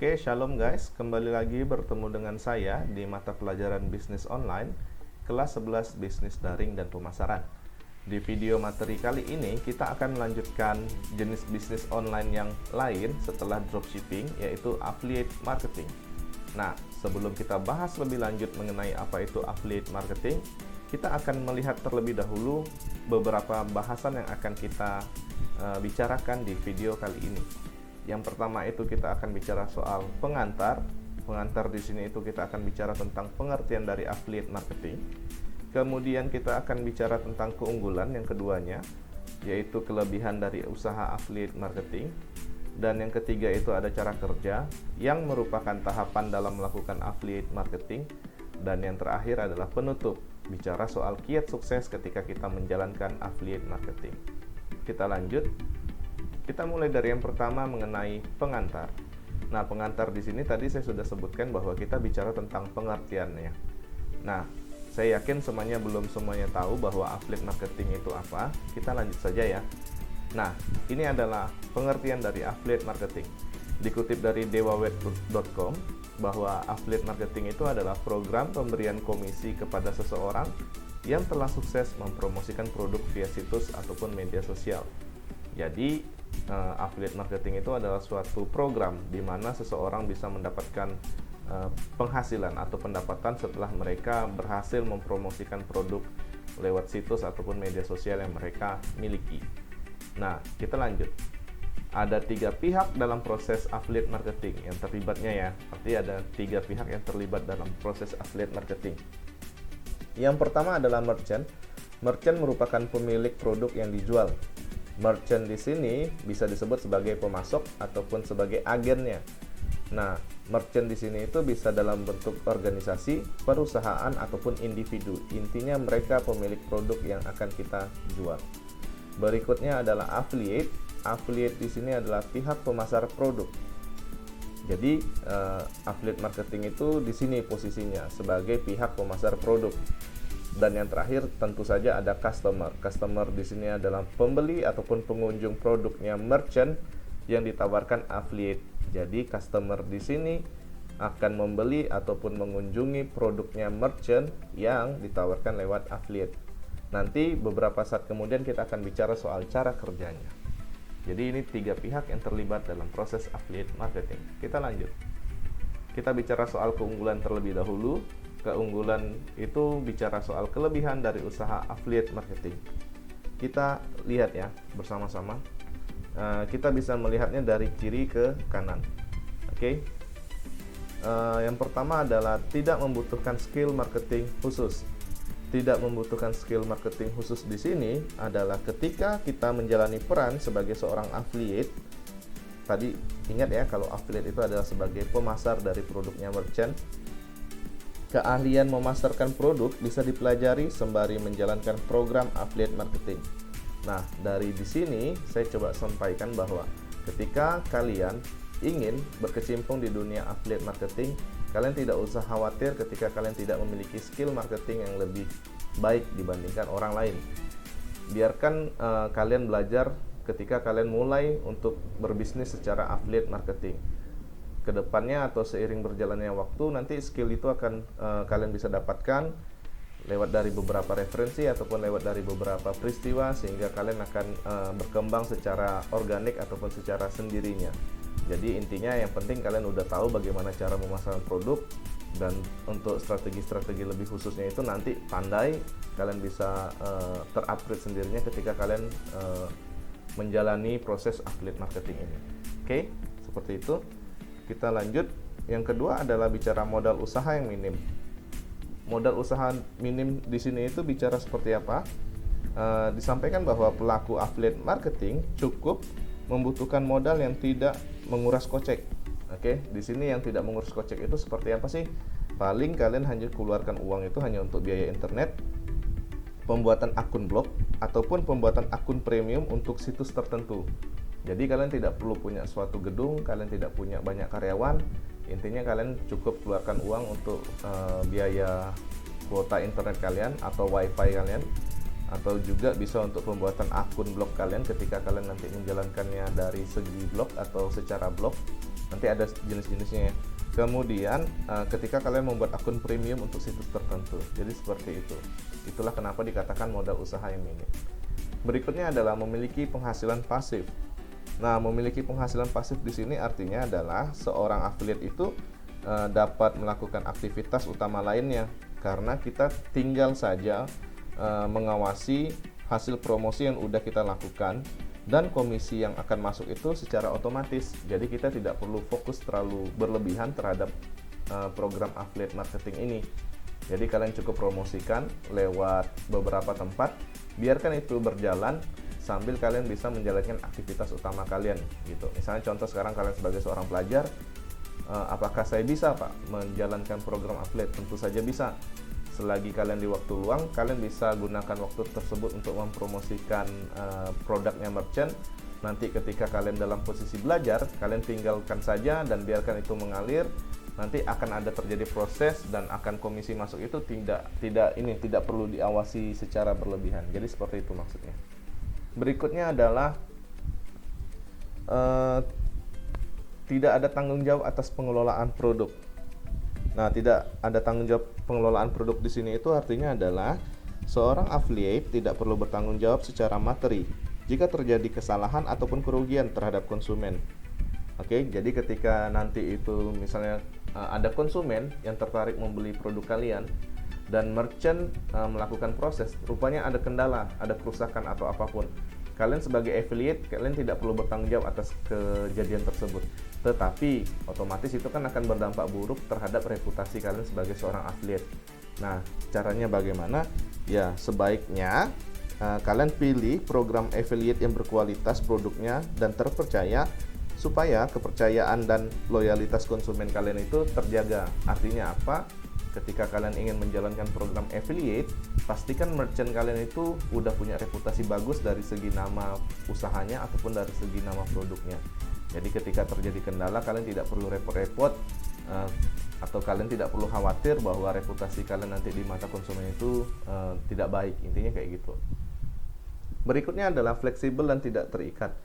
Oke, shalom guys. Kembali lagi bertemu dengan saya di mata pelajaran bisnis online, kelas 11 bisnis daring dan pemasaran. Di video materi kali ini, kita akan melanjutkan jenis bisnis online yang lain setelah dropshipping, yaitu affiliate marketing. Nah, sebelum kita bahas lebih lanjut mengenai apa itu affiliate marketing, kita akan melihat terlebih dahulu beberapa bahasan yang akan kita bicarakan di video kali ini. Yang pertama itu kita akan bicara soal pengantar. Pengantar di sini itu kita akan bicara tentang pengertian dari affiliate marketing. Kemudian kita akan bicara tentang keunggulan yang keduanya, yaitu kelebihan dari usaha affiliate marketing. Dan yang ketiga itu ada cara kerja yang merupakan tahapan dalam melakukan affiliate marketing. Dan yang terakhir adalah penutup, bicara soal kiat sukses ketika kita menjalankan affiliate marketing. Kita lanjut. Kita mulai dari yang pertama mengenai pengantar. Nah, pengantar di sini tadi saya sudah sebutkan bahwa kita bicara tentang pengertiannya. Nah, saya yakin belum semuanya tahu bahwa affiliate marketing itu apa. Kita lanjut saja ya. Nah, ini adalah pengertian dari affiliate marketing. Dikutip dari dewaweb.com bahwa affiliate marketing itu adalah program pemberian komisi kepada seseorang yang telah sukses mempromosikan produk via situs ataupun media sosial. Jadi, affiliate marketing itu adalah suatu program di mana seseorang bisa mendapatkan penghasilan atau pendapatan setelah mereka berhasil mempromosikan produk lewat situs ataupun media sosial yang mereka miliki. Nah, kita lanjut. Ada 3 pihak dalam proses affiliate marketing yang terlibatnya ya. Artinya ada 3 pihak yang terlibat dalam proses affiliate marketing. Yang pertama adalah merchant. Merchant merupakan pemilik produk yang dijual. Merchant di sini bisa disebut sebagai pemasok ataupun sebagai agennya. Nah, merchant di sini itu bisa dalam bentuk organisasi, perusahaan ataupun individu. Intinya mereka pemilik produk yang akan kita jual. Berikutnya adalah affiliate. Affiliate di sini adalah pihak pemasar produk. Jadi, affiliate marketing itu di sini posisinya sebagai pihak pemasar produk. Dan yang terakhir tentu saja ada customer. Customer di sini adalah pembeli ataupun pengunjung produknya merchant yang ditawarkan affiliate. Jadi customer di sini akan membeli ataupun mengunjungi produknya merchant yang ditawarkan lewat affiliate. Nanti beberapa saat kemudian kita akan bicara soal cara kerjanya. Jadi ini 3 pihak yang terlibat dalam proses affiliate marketing. Kita lanjut. Kita bicara soal keunggulan terlebih dahulu. Keunggulan itu bicara soal kelebihan dari usaha affiliate marketing. Kita lihat ya bersama-sama. Kita bisa melihatnya dari kiri ke kanan. Oke. Yang pertama adalah tidak membutuhkan skill marketing khusus. Tidak membutuhkan skill marketing khusus di sini adalah ketika kita menjalani peran sebagai seorang affiliate. Tadi ingat ya kalau affiliate itu adalah sebagai pemasar dari produknya merchant. Keahlian memasarkan produk bisa dipelajari sembari menjalankan program affiliate marketing. Nah, dari di sini saya coba sampaikan bahwa ketika kalian ingin berkecimpung di dunia affiliate marketing, kalian tidak usah khawatir ketika kalian tidak memiliki skill marketing yang lebih baik dibandingkan orang lain. Biarkan kalian belajar ketika kalian mulai untuk berbisnis secara affiliate marketing. Kedepannya atau seiring berjalannya waktu nanti skill itu akan kalian bisa dapatkan lewat dari beberapa referensi ataupun lewat dari beberapa peristiwa sehingga kalian akan berkembang secara organik ataupun secara sendirinya. Jadi intinya yang penting kalian udah tahu bagaimana cara memasarkan produk, dan untuk strategi-strategi lebih khususnya itu nanti pandai kalian bisa terupgrade sendirinya ketika kalian menjalani proses affiliate marketing ini. Oke, seperti itu. Kita lanjut. Yang kedua adalah bicara modal usaha yang minim. Modal usaha minim di sini itu bicara seperti apa? Disampaikan bahwa pelaku affiliate marketing cukup membutuhkan modal yang tidak menguras kocek. Oke, di sini yang tidak menguras kocek itu seperti apa sih? Paling kalian hanya keluarkan uang itu hanya untuk biaya internet, pembuatan akun blog, ataupun pembuatan akun premium untuk situs tertentu. Jadi kalian tidak perlu punya suatu gedung, kalian tidak punya banyak karyawan. Intinya kalian cukup keluarkan uang untuk biaya kuota internet kalian atau wifi kalian, atau juga bisa untuk pembuatan akun blog kalian ketika kalian nanti menjalankannya dari segi blog atau secara blog. Nanti ada jenis-jenisnya ya. Kemudian ketika kalian membuat akun premium untuk situs tertentu, jadi seperti itu. Itulah kenapa dikatakan modal usaha yang minim. Berikutnya adalah memiliki penghasilan pasif. Nah, memiliki penghasilan pasif di sini artinya adalah seorang affiliate itu dapat melakukan aktivitas utama lainnya, karena kita tinggal saja mengawasi hasil promosi yang udah kita lakukan, dan komisi yang akan masuk itu secara otomatis. Jadi kita tidak perlu fokus terlalu berlebihan terhadap program affiliate marketing ini. Jadi kalian cukup promosikan lewat beberapa tempat, biarkan itu berjalan sambil kalian bisa menjalankan aktivitas utama kalian gitu. Misalnya contoh sekarang kalian sebagai seorang pelajar, apakah saya bisa Pak menjalankan program affiliate? Tentu saja bisa. Selagi kalian di waktu luang, kalian bisa gunakan waktu tersebut untuk mempromosikan produknya merchant. Nanti ketika kalian dalam posisi belajar, kalian tinggalkan saja dan biarkan itu mengalir. Nanti akan ada terjadi proses dan akan komisi masuk itu tidak perlu diawasi secara berlebihan. Jadi seperti itu maksudnya. Berikutnya adalah tidak ada tanggung jawab atas pengelolaan produk. Nah, tidak ada tanggung jawab pengelolaan produk di sini itu artinya adalah seorang affiliate tidak perlu bertanggung jawab secara materi jika terjadi kesalahan ataupun kerugian terhadap konsumen. Oke, jadi ketika nanti itu misalnya ada konsumen yang tertarik membeli produk kalian dan merchant melakukan proses, rupanya ada kendala, ada kerusakan atau apapun. Kalian sebagai affiliate, kalian tidak perlu bertanggung jawab atas kejadian tersebut. Tetapi otomatis itu kan akan berdampak buruk terhadap reputasi kalian sebagai seorang affiliate. Nah, caranya bagaimana? Ya, sebaiknya kalian pilih program affiliate yang berkualitas produknya dan terpercaya, supaya kepercayaan dan loyalitas konsumen kalian itu terjaga. Artinya apa? Ketika kalian ingin menjalankan program affiliate, pastikan merchant kalian itu udah punya reputasi bagus dari segi nama usahanya ataupun dari segi nama produknya. Jadi ketika terjadi kendala, kalian tidak perlu repot-repot atau kalian tidak perlu khawatir bahwa reputasi kalian nanti di mata konsumen itu tidak baik. Intinya kayak gitu. Berikutnya adalah fleksibel dan tidak terikat.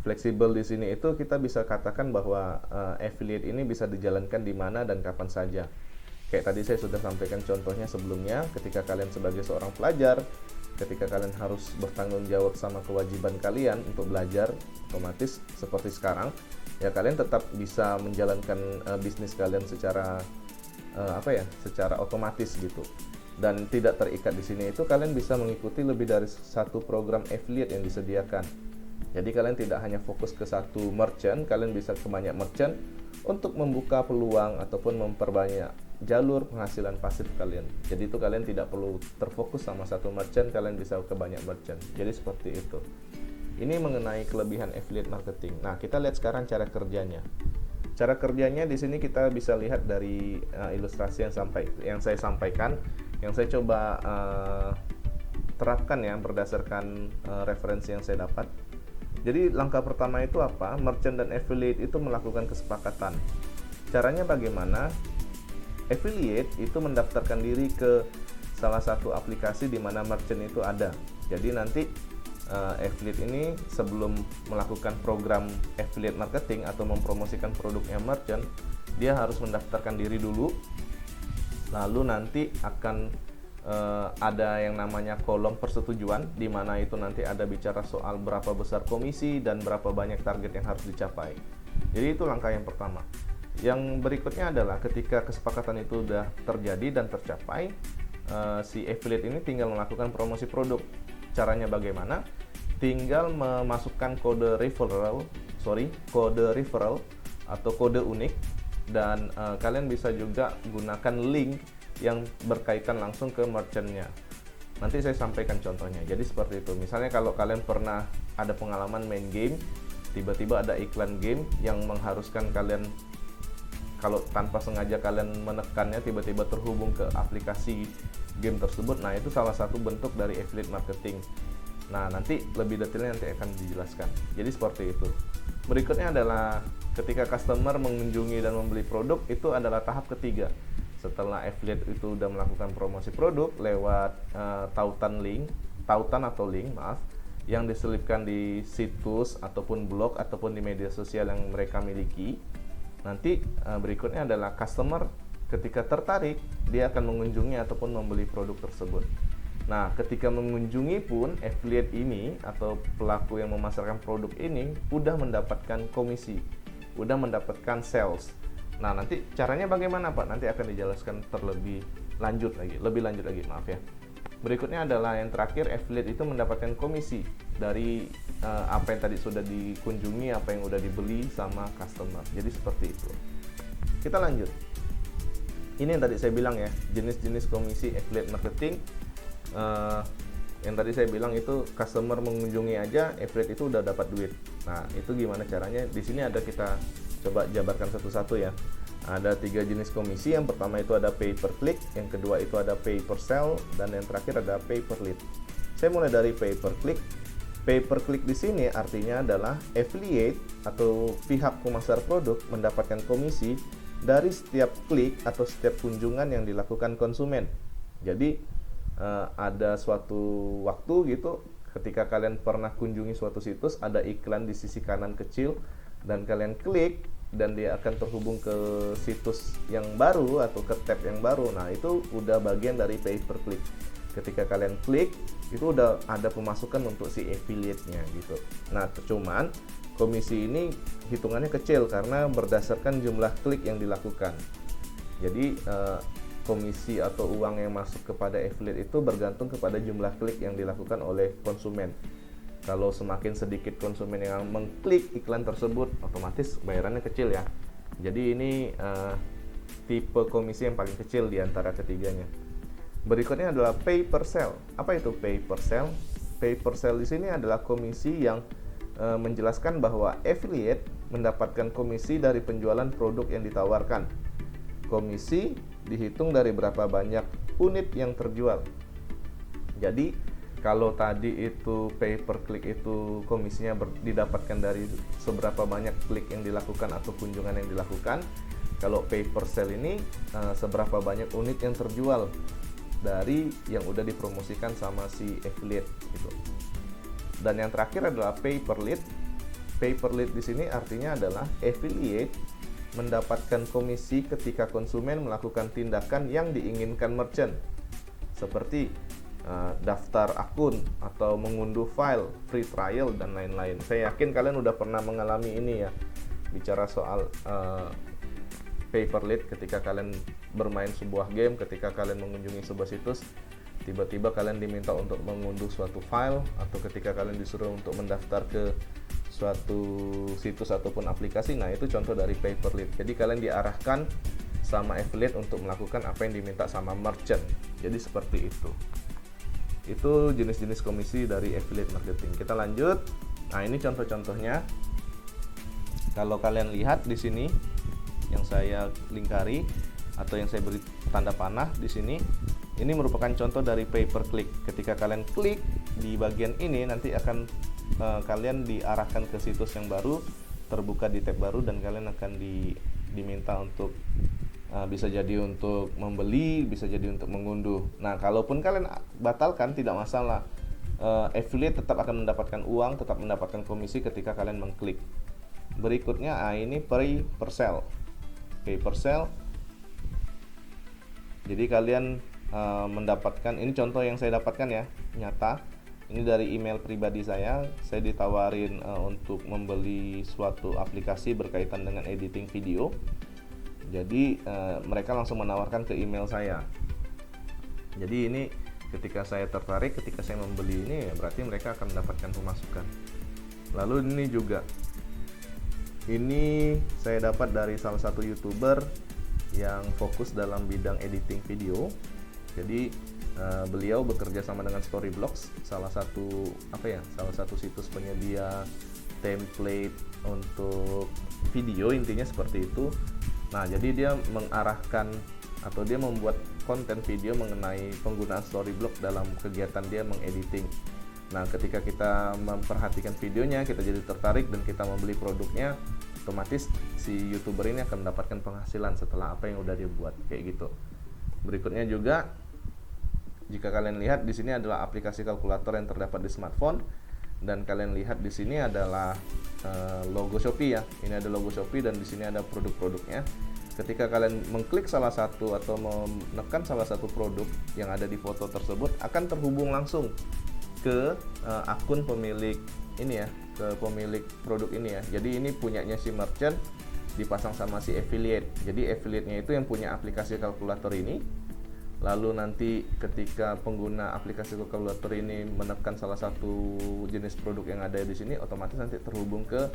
Fleksibel di sini itu kita bisa katakan bahwa affiliate ini bisa dijalankan di mana dan kapan saja. Kayak tadi saya sudah sampaikan contohnya sebelumnya, ketika kalian sebagai seorang pelajar, ketika kalian harus bertanggung jawab sama kewajiban kalian untuk belajar, otomatis seperti sekarang, ya kalian tetap bisa menjalankan bisnis kalian secara secara otomatis gitu. Dan tidak terikat di sini itu kalian bisa mengikuti lebih dari satu program affiliate yang disediakan. Jadi kalian tidak hanya fokus ke satu merchant, kalian bisa ke banyak merchant untuk membuka peluang ataupun memperbanyak jalur penghasilan pasif kalian. Jadi itu kalian tidak perlu terfokus sama satu merchant, kalian bisa ke banyak merchant. Jadi seperti itu. Ini mengenai kelebihan affiliate marketing. Nah, kita lihat sekarang cara kerjanya. Cara kerjanya di sini kita bisa lihat dari ilustrasi yang saya sampaikan, yang saya coba terapkan ya berdasarkan referensi yang saya dapat. Jadi langkah pertama itu apa? Merchant dan affiliate itu melakukan kesepakatan. Caranya bagaimana? Affiliate itu mendaftarkan diri ke salah satu aplikasi di mana merchant itu ada. Jadi nanti affiliate ini sebelum melakukan program affiliate marketing atau mempromosikan produknya merchant, dia harus mendaftarkan diri dulu. Lalu nanti akan ada yang namanya kolom persetujuan, di mana itu nanti ada bicara soal berapa besar komisi dan berapa banyak target yang harus dicapai. Jadi itu langkah yang pertama. Yang berikutnya adalah ketika kesepakatan itu sudah terjadi dan tercapai, si affiliate ini tinggal melakukan promosi produk. Caranya bagaimana? Tinggal memasukkan kode referral atau kode unik, dan kalian bisa juga gunakan link yang berkaitan langsung ke merchantnya. Nanti saya sampaikan contohnya. Jadi seperti itu. Misalnya kalau kalian pernah ada pengalaman main game, tiba-tiba ada iklan game yang mengharuskan kalian, kalau tanpa sengaja kalian menekannya, tiba-tiba terhubung ke aplikasi game tersebut. Nah, itu salah satu bentuk dari affiliate marketing. Nah, nanti lebih detailnya nanti akan dijelaskan. Jadi seperti itu. Berikutnya adalah ketika customer mengunjungi dan membeli produk, itu adalah tahap ketiga. Setelah affiliate itu sudah melakukan promosi produk lewat tautan yang diselipkan di situs ataupun blog ataupun di media sosial yang mereka miliki. Nanti berikutnya adalah customer ketika tertarik, dia akan mengunjungi ataupun membeli produk tersebut. Nah, ketika mengunjungi pun affiliate ini atau pelaku yang memasarkan produk ini udah mendapatkan komisi, udah mendapatkan sales. Nah, nanti caranya bagaimana, Pak? Nanti akan dijelaskan lebih lanjut lagi, maaf ya. Berikutnya adalah yang terakhir, affiliate itu mendapatkan komisi dari apa yang tadi sudah dikunjungi, apa yang udah dibeli sama customer. Jadi seperti itu. Kita lanjut. Ini yang tadi saya bilang ya, jenis-jenis komisi affiliate marketing. Yang tadi saya bilang itu customer mengunjungi aja, affiliate itu udah dapat duit. Nah, itu gimana caranya? Di sini ada, kita coba jabarkan satu-satu ya. Ada 3 jenis komisi. Yang pertama itu ada pay per click, yang kedua itu ada pay per sell, dan yang terakhir ada pay per lead. Saya mulai dari pay per click. Pay per click di sini artinya adalah affiliate atau pihak pemasar produk mendapatkan komisi dari setiap klik atau setiap kunjungan yang dilakukan konsumen. Jadi ada suatu waktu gitu, ketika kalian pernah kunjungi suatu situs, ada iklan di sisi kanan kecil dan kalian klik, dan dia akan terhubung ke situs yang baru atau ke tab yang baru. Nah, itu udah bagian dari pay per click. Ketika kalian klik, itu udah ada pemasukan untuk si affiliate-nya gitu. Nah, cuman komisi ini hitungannya kecil karena berdasarkan jumlah klik yang dilakukan. Jadi komisi atau uang yang masuk kepada affiliate itu bergantung kepada jumlah klik yang dilakukan oleh konsumen. Kalau semakin sedikit konsumen yang mengklik iklan tersebut, otomatis bayarannya kecil ya. Jadi ini tipe komisi yang paling kecil di antara ketiganya. Berikutnya adalah pay per sell. Apa itu pay per sell? Pay per sell di sini adalah komisi yang menjelaskan bahwa affiliate mendapatkan komisi dari penjualan produk yang ditawarkan. Komisi dihitung dari berapa banyak unit yang terjual. Jadi kalau tadi itu pay per click itu komisinya didapatkan dari seberapa banyak klik yang dilakukan atau kunjungan yang dilakukan. Kalau pay per sell ini seberapa banyak unit yang terjual dari yang udah dipromosikan sama si affiliate gitu. Dan yang terakhir adalah pay per lead. Pay per lead di sini artinya adalah affiliate mendapatkan komisi ketika konsumen melakukan tindakan yang diinginkan merchant, seperti daftar akun atau mengunduh file, free trial, dan lain-lain. Saya yakin kalian udah pernah mengalami ini ya, bicara soal pay per lead. Ketika kalian bermain sebuah game, ketika kalian mengunjungi sebuah situs, tiba-tiba kalian diminta untuk mengunduh suatu file, atau ketika kalian disuruh untuk mendaftar ke suatu situs ataupun aplikasi. Nah, itu contoh dari pay per lead. Jadi kalian diarahkan sama affiliate untuk melakukan apa yang diminta sama merchant. Jadi seperti itu. Itu jenis-jenis komisi dari affiliate marketing. Kita lanjut. Nah, ini contoh-contohnya. Kalau kalian lihat di sini yang saya lingkari atau yang saya beri tanda panah di sini, ini merupakan contoh dari pay per click. Ketika kalian klik di bagian ini, nanti akan kalian diarahkan ke situs yang baru, terbuka di tab baru, dan kalian akan diminta untuk bisa jadi untuk membeli, bisa jadi untuk mengunduh. Nah, kalaupun kalian batalkan tidak masalah, affiliate tetap akan mendapatkan uang, tetap mendapatkan komisi ketika kalian mengklik. Berikutnya ini pay per sell. Pay per sell. Jadi kalian mendapatkan, ini contoh yang saya dapatkan ya, nyata. Ini dari email pribadi saya ditawarin untuk membeli suatu aplikasi berkaitan dengan editing video. Jadi mereka langsung menawarkan ke email saya. Jadi ini ketika saya tertarik, ketika saya membeli ini, berarti mereka akan mendapatkan pemasukan. Lalu ini juga, ini saya dapat dari salah satu YouTuber yang fokus dalam bidang editing video. Jadi beliau bekerja sama dengan Storyblocks, salah satu situs penyedia template untuk video, intinya seperti itu. Nah, jadi dia mengarahkan atau dia membuat konten video mengenai penggunaan Storyblocks dalam kegiatan dia mengediting. Nah, ketika kita memperhatikan videonya, kita jadi tertarik dan kita membeli produknya, otomatis si YouTuber ini akan mendapatkan penghasilan setelah apa yang udah dia buat, kayak gitu. Berikutnya juga, jika kalian lihat di sini adalah aplikasi kalkulator yang terdapat di smartphone, dan kalian lihat di sini adalah logo Shopee ya. Ini ada logo Shopee dan di sini ada produk-produknya. Ketika kalian mengklik salah satu atau menekan salah satu produk yang ada di foto tersebut, akan terhubung langsung ke akun pemilik ini ya, ke pemilik produk ini ya. Jadi ini punyanya si merchant dipasang sama si affiliate. Jadi affiliate-nya itu yang punya aplikasi kalkulator ini. Lalu nanti ketika pengguna aplikasi kalkulator ini menekan salah satu jenis produk yang ada di sini, otomatis nanti terhubung ke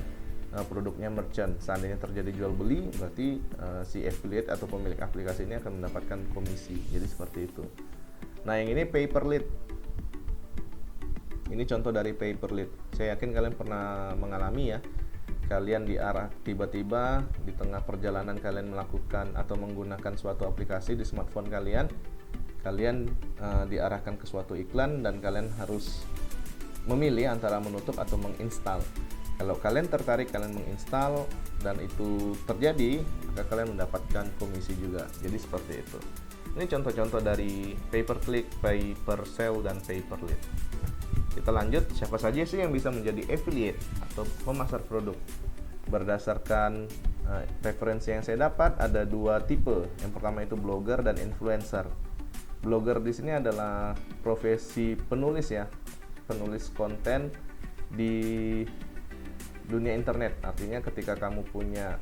produknya merchant. Seandainya terjadi jual beli, berarti si affiliate atau pemilik aplikasi ini akan mendapatkan komisi. Jadi seperti itu. Nah, yang ini pay per lead. Ini contoh dari pay per lead. Saya yakin kalian pernah mengalami ya. Kalian tiba-tiba di tengah perjalanan kalian melakukan atau menggunakan suatu aplikasi di smartphone kalian, diarahkan ke suatu iklan dan kalian harus memilih antara menutup atau menginstal. Kalau kalian tertarik, kalian menginstal dan itu terjadi, maka kalian mendapatkan komisi juga. Jadi seperti itu. Ini contoh-contoh dari pay per click, pay per sale, dan pay per lead. Kita lanjut, siapa saja sih yang bisa menjadi affiliate atau pemasar produk? Berdasarkan referensi yang saya dapat, ada dua tipe. Yang pertama itu blogger dan influencer. Blogger di sini adalah profesi penulis ya, penulis konten di dunia internet. Artinya ketika kamu punya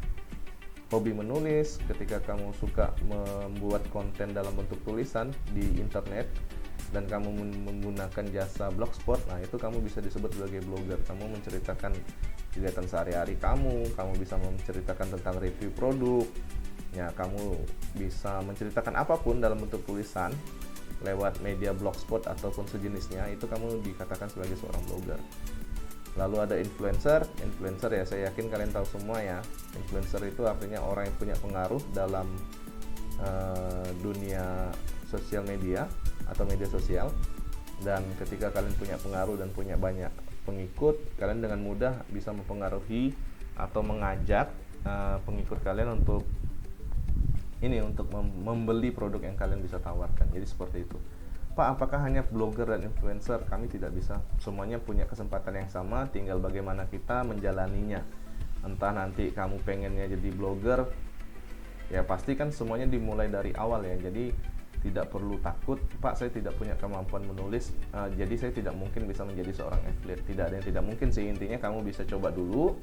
hobi menulis, ketika kamu suka membuat konten dalam bentuk tulisan di internet dan kamu menggunakan jasa blogspot, nah itu kamu bisa disebut sebagai blogger. Kamu menceritakan kegiatan sehari-hari kamu bisa menceritakan tentang review produk ya, kamu bisa menceritakan apapun dalam bentuk tulisan lewat media blogspot ataupun sejenisnya, itu kamu dikatakan sebagai seorang blogger. Lalu ada influencer ya, saya yakin kalian tahu semua ya. Influencer itu artinya orang yang punya pengaruh dalam dunia sosial media atau media sosial. Dan ketika kalian punya pengaruh dan punya banyak pengikut, kalian dengan mudah bisa mempengaruhi atau mengajak pengikut kalian untuk membeli produk yang kalian bisa tawarkan. Jadi seperti itu. Pak, apakah hanya blogger dan influencer? Kami tidak bisa. Semuanya punya kesempatan yang sama, tinggal bagaimana kita menjalaninya. Entah nanti kamu pengennya jadi blogger, ya pasti kan semuanya dimulai dari awal ya. Jadi tidak perlu takut, Pak saya tidak punya kemampuan menulis, jadi saya tidak mungkin bisa menjadi seorang affiliate. Tidak ada yang tidak mungkin sih. Intinya kamu bisa coba dulu,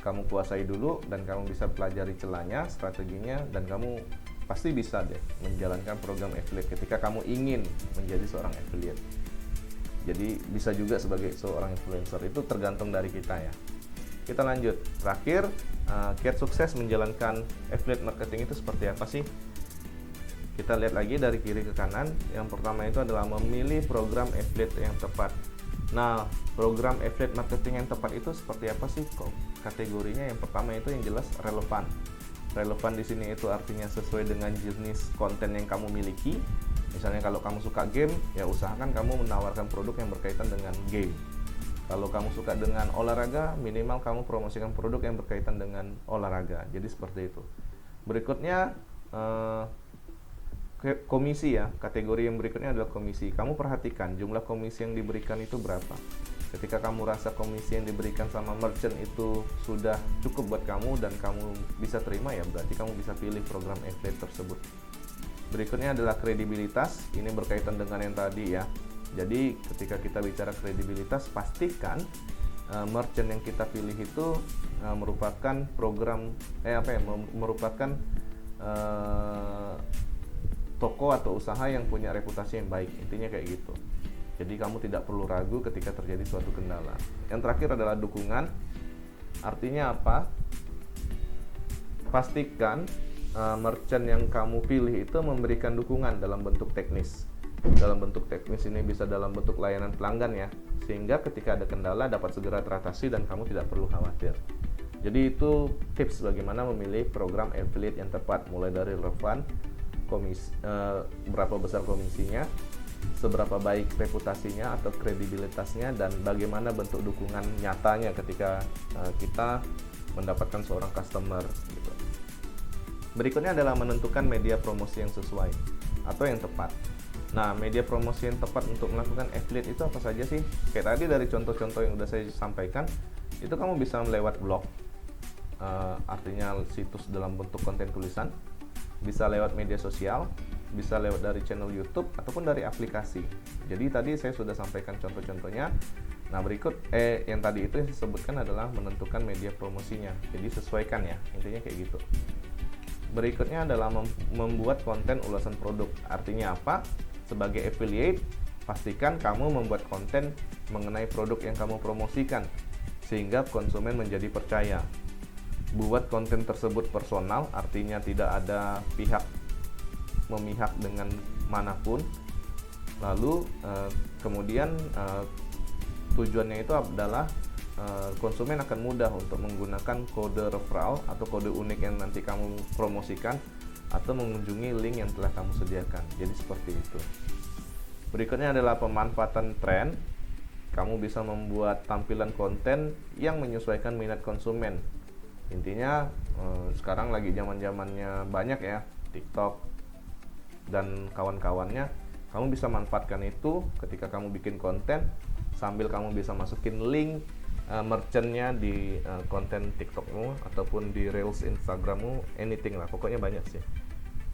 kamu kuasai dulu, dan kamu bisa pelajari celahnya, strateginya, dan kamu pasti bisa deh menjalankan program affiliate ketika kamu ingin menjadi seorang affiliate. Jadi bisa juga sebagai seorang influencer, itu tergantung dari kita ya. Kita lanjut. Terakhir, kiat sukses menjalankan affiliate marketing itu seperti apa sih? Kita lihat lagi dari kiri ke kanan. Yang pertama itu adalah memilih program affiliate yang tepat. Nah, program affiliate marketing yang tepat itu seperti apa sih? Kategorinya yang pertama itu yang jelas relevan. Relevan di sini itu artinya sesuai dengan jenis konten yang kamu miliki. Misalnya kalau kamu suka game, ya usahakan kamu menawarkan produk yang berkaitan dengan game. Kalau kamu suka dengan olahraga, minimal kamu promosikan produk yang berkaitan dengan olahraga. Jadi seperti itu. Berikutnya komisi ya. Kategori yang berikutnya adalah komisi. Kamu perhatikan jumlah komisi yang diberikan itu berapa. Ketika kamu rasa komisi yang diberikan sama merchant itu sudah cukup buat kamu dan kamu bisa terima, ya berarti kamu bisa pilih program affiliate tersebut. Berikutnya adalah kredibilitas. Ini berkaitan dengan yang tadi ya. Jadi ketika kita bicara kredibilitas, pastikan merchant yang kita pilih itu merupakan program merupakan toko atau usaha yang punya reputasi yang baik. Intinya kayak gitu. Jadi kamu tidak perlu ragu ketika terjadi suatu kendala. Yang terakhir adalah dukungan. Artinya apa? Pastikan merchant yang kamu pilih itu memberikan dukungan dalam bentuk teknis. Dalam bentuk teknis ini bisa dalam bentuk layanan pelanggan ya, sehingga ketika ada kendala dapat segera teratasi dan kamu tidak perlu khawatir. Jadi itu tips bagaimana memilih program affiliate yang tepat, mulai dari relevan, berapa besar komisinya, seberapa baik reputasinya atau kredibilitasnya, dan bagaimana bentuk dukungan nyatanya ketika kita mendapatkan seorang customer gitu. Berikutnya adalah menentukan media promosi yang sesuai atau yang tepat. Nah, media promosi yang tepat untuk melakukan affiliate itu apa saja sih? Kayak tadi dari contoh-contoh yang udah saya sampaikan, Itu kamu bisa lewat blog, artinya situs dalam bentuk konten tulisan, bisa lewat media sosial, bisa lewat dari channel YouTube ataupun dari aplikasi. Jadi tadi saya sudah sampaikan contoh-contohnya. Nah, berikut yang tadi itu yang saya sebutkan adalah menentukan media promosinya. Jadi sesuaikan ya, intinya kayak gitu. Berikutnya adalah membuat konten ulasan produk. Artinya apa? Sebagai affiliate, pastikan kamu membuat konten mengenai produk yang kamu promosikan sehingga konsumen menjadi percaya. Buat konten tersebut personal, artinya tidak ada pihak memihak dengan manapun. Lalu kemudian tujuannya itu adalah konsumen akan mudah untuk menggunakan kode referral atau kode unik yang nanti kamu promosikan atau mengunjungi link yang telah kamu sediakan. Jadi seperti itu. Berikutnya adalah pemanfaatan tren. Kamu bisa membuat tampilan konten yang menyesuaikan minat konsumen. Intinya sekarang lagi zaman-zamannya banyak ya, TikTok dan kawan-kawannya. Kamu bisa manfaatkan itu ketika kamu bikin konten, sambil kamu bisa masukin link merchantnya di konten TikTokmu ataupun di Reels Instagrammu, anything lah, pokoknya banyak sih.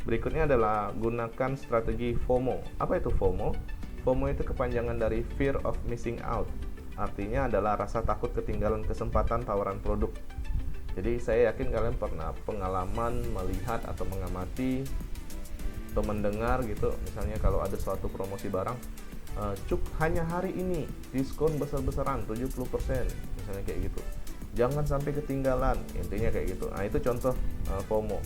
Berikutnya adalah gunakan strategi FOMO. Apa itu FOMO? FOMO itu kepanjangan dari Fear of Missing Out. Artinya adalah rasa takut ketinggalan kesempatan tawaran produk. Jadi saya yakin kalian pernah pengalaman melihat atau mengamati atau mendengar gitu, misalnya kalau ada suatu promosi barang, cuk hanya hari ini diskon besar-besaran 70%, misalnya kayak gitu, jangan sampai ketinggalan, intinya kayak gitu. Nah, itu contoh FOMO.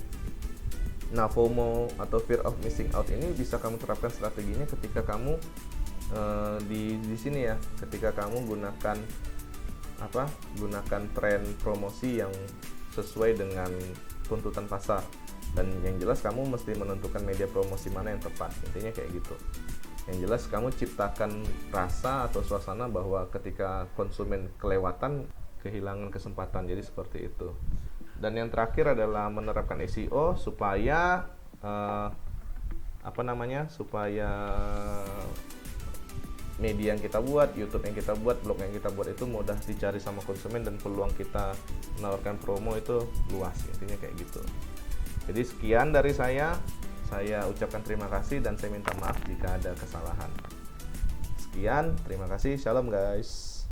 Nah, FOMO atau Fear of Missing Out ini bisa kamu terapkan strateginya ketika kamu di sini ya, ketika kamu gunakan tren promosi yang sesuai dengan tuntutan pasar. Dan yang jelas kamu mesti menentukan media promosi mana yang tepat, intinya kayak gitu. Yang jelas kamu ciptakan rasa atau suasana bahwa ketika konsumen kelewatan, kehilangan kesempatan. Jadi seperti itu. Dan yang terakhir adalah menerapkan SEO supaya supaya media yang kita buat, YouTube yang kita buat, blog yang kita buat itu mudah dicari sama konsumen dan peluang kita menawarkan promo itu luas. Intinya kayak gitu. Jadi sekian dari saya ucapkan terima kasih dan saya minta maaf jika ada kesalahan. Sekian, terima kasih, shalom guys.